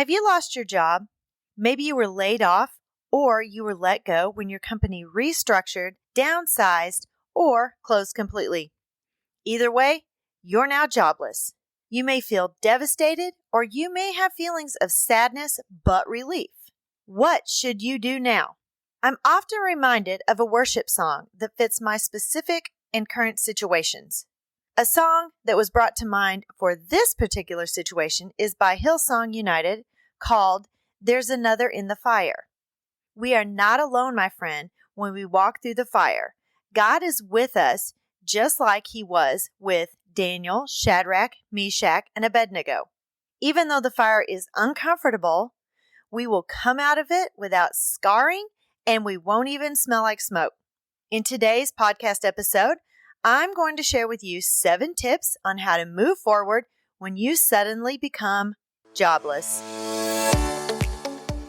Have you lost your job? Maybe you were laid off or you were let go when your company restructured, downsized, or closed completely. Either way, you're now jobless. You may feel devastated or you may have feelings of sadness but relief. What should you do now? I'm often reminded of a worship song that fits my specific and current situations. A song that was brought to mind for this particular situation is by Hillsong United called There's Another in the Fire. We are not alone, my friend, when we walk through the fire. God is with us just like He was with Daniel, Shadrach, Meshach, and Abednego. Even though the fire is uncomfortable, we will come out of it without scarring and we won't even smell like smoke. In today's podcast episode, I'm going to share with you 7 tips on how to move forward when you suddenly become jobless.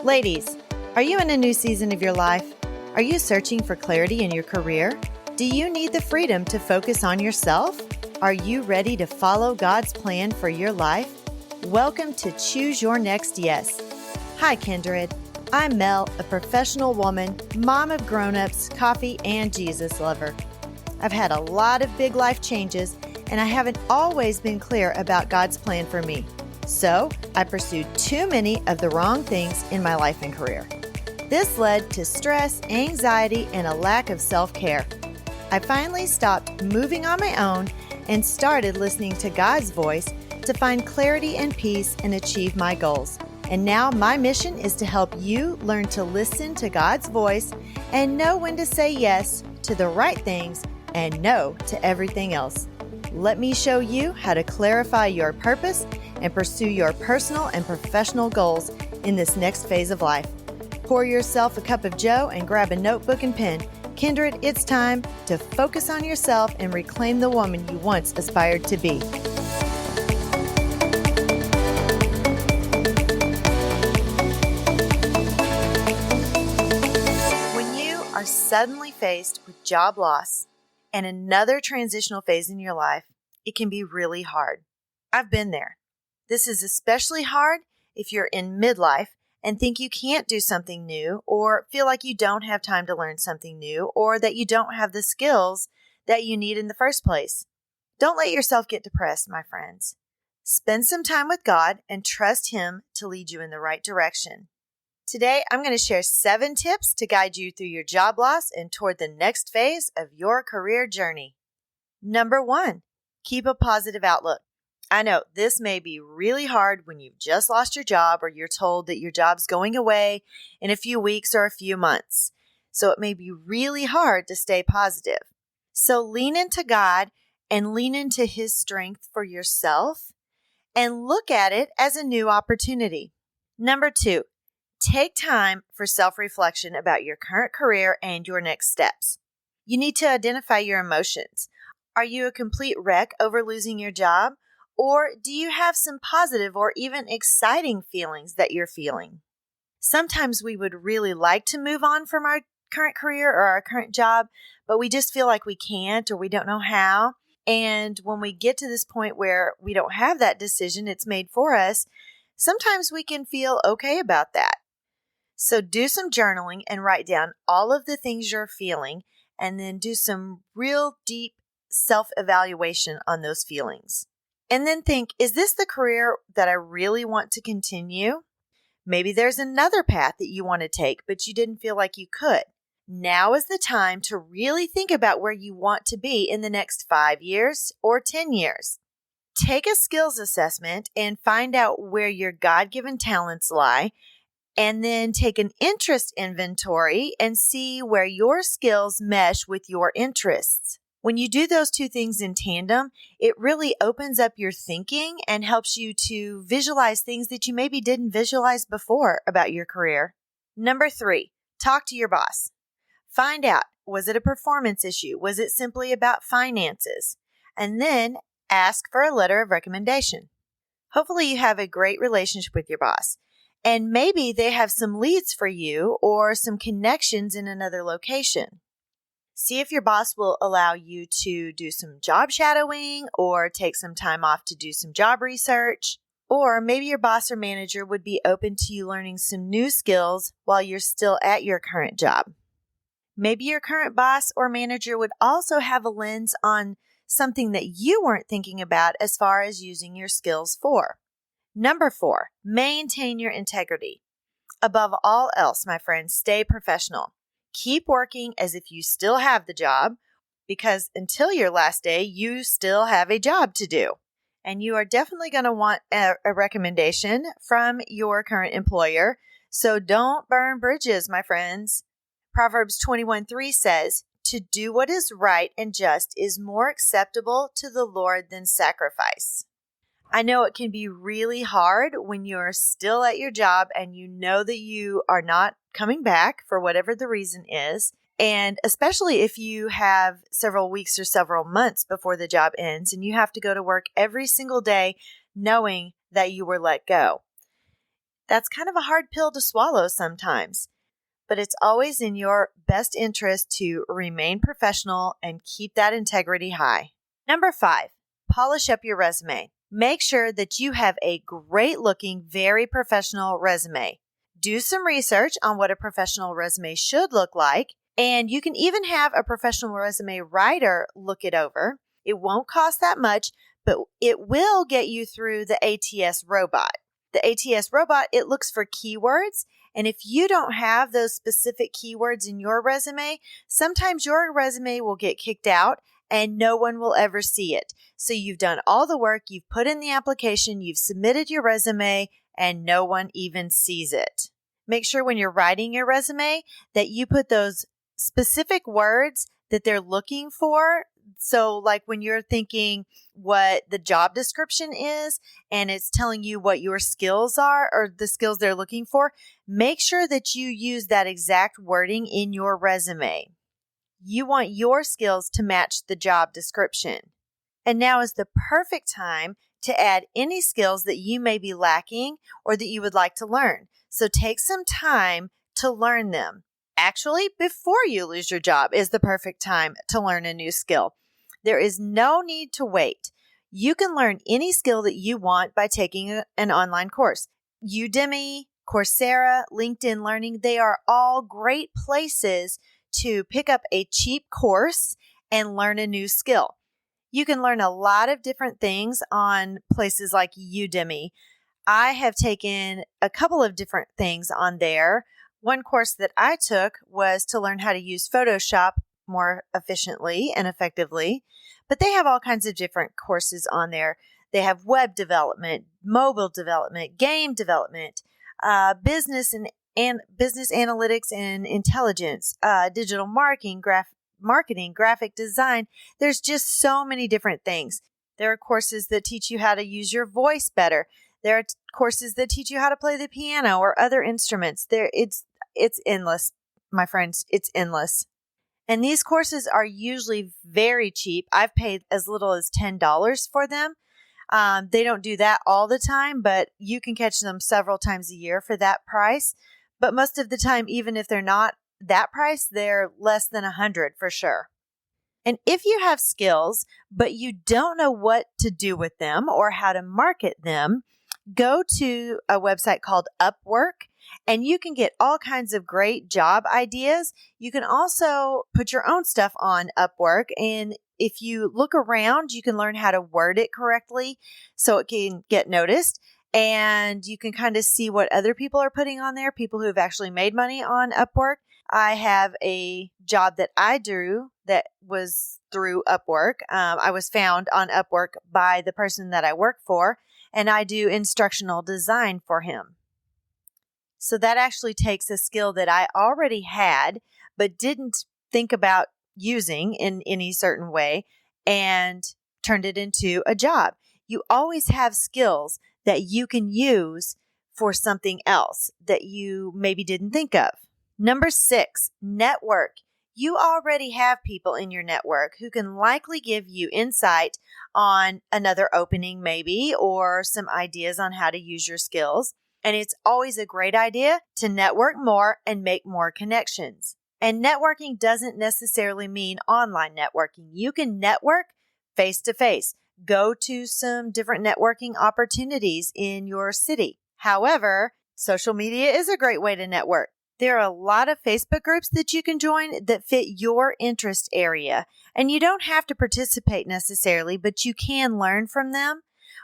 Ladies, are you in a new season of your life? Are you searching for clarity in your career? Do you need the freedom to focus on yourself? Are you ready to follow God's plan for your life? Welcome to Choose Your Next Yes. Hi, Kindred. I'm Mel, a professional woman, mom of grown-ups, coffee, and Jesus lover. I've had a lot of big life changes, and I haven't always been clear about God's plan for me. So I pursued too many of the wrong things in my life and career. This led to stress, anxiety, and a lack of self-care. I finally stopped moving on my own and started listening to God's voice to find clarity and peace and achieve my goals. And now my mission is to help you learn to listen to God's voice and know when to say yes to the right things and no to everything else. Let me show you how to clarify your purpose and pursue your personal and professional goals in this next phase of life. Pour yourself a cup of joe and grab a notebook and pen. Kindred, it's time to focus on yourself and reclaim the woman you once aspired to be. When you are suddenly faced with job loss and another transitional phase in your life, it can be really hard. I've been there. This is especially hard if you're in midlife and think you can't do something new or feel like you don't have time to learn something new or that you don't have the skills that you need in the first place. Don't let yourself get depressed, my friends. Spend some time with God and trust Him to lead you in the right direction. Today, I'm going to share 7 tips to guide you through your job loss and toward the next phase of your career journey. Number 1, keep a positive outlook. I know this may be really hard when you've just lost your job or you're told that your job's going away in a few weeks or a few months. So it may be really hard to stay positive. So lean into God and lean into His strength for yourself and look at it as a new opportunity. Number 2, take time for self-reflection about your current career and your next steps. You need to identify your emotions. Are you a complete wreck over losing your job? Or do you have some positive or even exciting feelings that you're feeling? Sometimes we would really like to move on from our current career or our current job, but we just feel like we can't or we don't know how. And when we get to this point where we don't have that decision, it's made for us, sometimes we can feel okay about that. So do some journaling and write down all of the things you're feeling and then do some real deep self-evaluation on those feelings. And then think, is this the career that I really want to continue? Maybe there's another path that you want to take, but you didn't feel like you could. Now is the time to really think about where you want to be in the next 5 years or 10 years. Take a skills assessment and find out where your God-given talents lie, and then take an interest inventory and see where your skills mesh with your interests. When you do those 2 things in tandem, it really opens up your thinking and helps you to visualize things that you maybe didn't visualize before about your career. Number 3, talk to your boss. Find out, was it a performance issue? Was it simply about finances? And then ask for a letter of recommendation. Hopefully you have a great relationship with your boss. And maybe they have some leads for you or some connections in another location. See if your boss will allow you to do some job shadowing or take some time off to do some job research. Or maybe your boss or manager would be open to you learning some new skills while you're still at your current job. Maybe your current boss or manager would also have a lens on something that you weren't thinking about as far as using your skills for. Number 4, maintain your integrity. Above all else, my friends, stay professional. Keep working as if you still have the job, because until your last day, you still have a job to do. And you are definitely going to want a recommendation from your current employer. So don't burn bridges, my friends. Proverbs 21:3 says, "To do what is right and just is more acceptable to the Lord than sacrifice." I know it can be really hard when you're still at your job and you know that you are not coming back for whatever the reason is. And especially if you have several weeks or several months before the job ends and you have to go to work every single day knowing that you were let go. That's kind of a hard pill to swallow sometimes, but it's always in your best interest to remain professional and keep that integrity high. Number 5, polish up your resume. Make sure that you have a great looking, very professional resume. Do some research on what a professional resume should look like. And you can even have a professional resume writer look it over. It won't cost that much, but it will get you through the ATS robot. The ATS robot, it looks for keywords. And if you don't have those specific keywords in your resume, sometimes your resume will get kicked out and no one will ever see it. So you've done all the work, you've put in the application, you've submitted your resume, and no one even sees it. Make sure when you're writing your resume that you put those specific words that they're looking for. So like when you're thinking what the job description is and it's telling you what your skills are or the skills they're looking for, make sure that you use that exact wording in your resume. You want your skills to match the job description. And now is the perfect time to add any skills that you may be lacking or that you would like to learn. So take some time to learn them. Actually, before you lose your job is the perfect time to learn a new skill. There is no need to wait. You can learn any skill that you want by taking an online course. Udemy, Coursera, LinkedIn Learning, they are all great places to pick up a cheap course and learn a new skill. You can learn a lot of different things on places like Udemy. I have taken a couple of different things on there. One course that I took was to learn how to use Photoshop more efficiently and effectively, but they have all kinds of different courses on there. They have web development, mobile development, game development, business and business analytics and intelligence, digital marketing, graphic design. There's just so many different things. There are courses that teach you how to use your voice better. There are courses that teach you how to play the piano or other instruments. It's endless, my friends. It's endless. And these courses are usually very cheap. I've paid as little as $10 for them. They don't do that all the time, but you can catch them several times a year for that price. But most of the time, even if they're not that price, they're less than $100 for sure. And if you have skills, but you don't know what to do with them or how to market them, go to a website called Upwork, and you can get all kinds of great job ideas. You can also put your own stuff on Upwork, and if you look around, you can learn how to word it correctly so it can get noticed. And you can kind of see what other people are putting on there, people who have actually made money on Upwork. I have a job that I do that was through Upwork. I was found on Upwork by the person that I work for, and I do instructional design for him. So that actually takes a skill that I already had, but didn't think about using in any certain way and turned it into a job. You always have skills that you can use for something else that you maybe didn't think of. Number 6, network. You already have people in your network who can likely give you insight on another opening maybe, or some ideas on how to use your skills. And it's always a great idea to network more and make more connections. And networking doesn't necessarily mean online networking. You can network face to face. Go to some different networking opportunities in your city. However, social media is a great way to network. There are a lot of Facebook groups that you can join that fit your interest area, and you don't have to participate necessarily, but you can learn from them.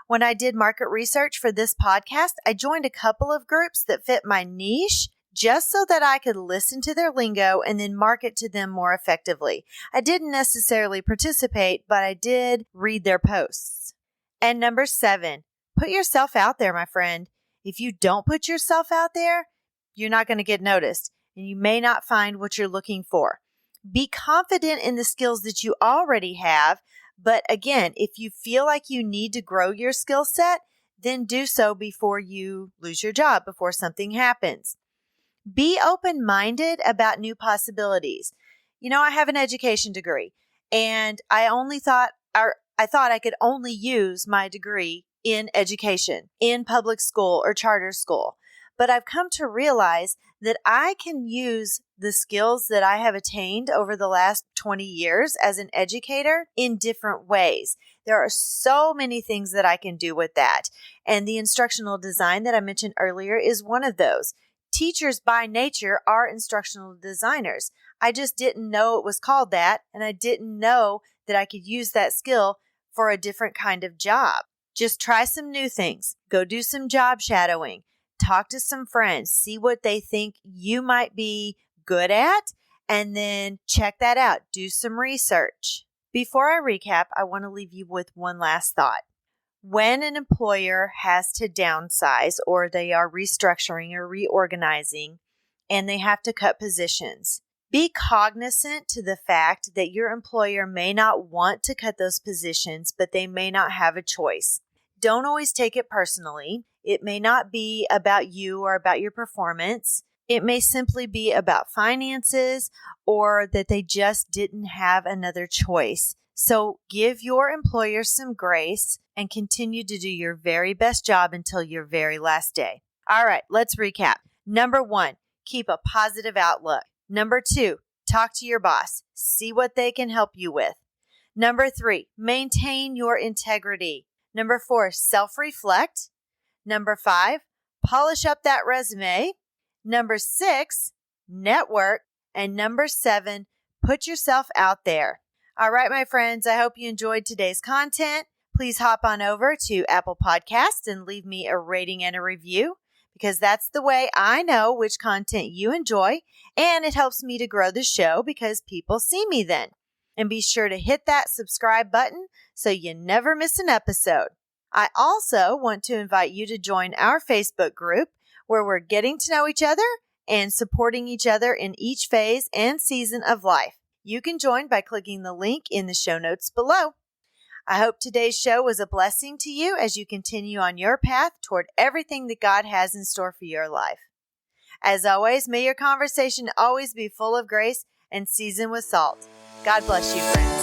When I did market research for this podcast, I joined a couple of groups that fit my niche just so that I could listen to their lingo and then market to them more effectively. I didn't necessarily participate, but I did read their posts. And number 7, put yourself out there, my friend. If you don't put yourself out there, you're not going to get noticed, and you may not find what you're looking for. Be confident in the skills that you already have, but again, if you feel like you need to grow your skill set, then do so before you lose your job, before something happens. Be open-minded about new possibilities. I have an education degree, and I thought I could only use my degree in education, in public school or charter school. But I've come to realize that I can use the skills that I have attained over the last 20 years as an educator in different ways. There are so many things that I can do with that. And the instructional design that I mentioned earlier is one of those. Teachers by nature are instructional designers. I just didn't know it was called that, and I didn't know that I could use that skill for a different kind of job. Just try some new things. Go do some job shadowing. Talk to some friends, see what they think you might be good at, and then check that out. Do some research. Before I recap, I want to leave you with one last thought. When an employer has to downsize or they are restructuring or reorganizing and they have to cut positions, be cognizant to the fact that your employer may not want to cut those positions, but they may not have a choice. Don't always take it personally. It may not be about you or about your performance. It may simply be about finances or that they just didn't have another choice. So give your employer some grace and continue to do your very best job until your very last day. All right, let's recap. Number 1, keep a positive outlook. Number 2, talk to your boss. See what they can help you with. Number 3, maintain your integrity. Number 4, self-reflect. Number 5, polish up that resume. Number 6, network. And number 7, put yourself out there. All right, my friends, I hope you enjoyed today's content. Please hop on over to Apple Podcasts and leave me a rating and a review, because that's the way I know which content you enjoy, and it helps me to grow the show because people see me then. And be sure to hit that subscribe button so you never miss an episode. I also want to invite you to join our Facebook group where we're getting to know each other and supporting each other in each phase and season of life. You can join by clicking the link in the show notes below. I hope today's show was a blessing to you as you continue on your path toward everything that God has in store for your life. As always, may your conversation always be full of grace and seasoned with salt. God bless you, friends.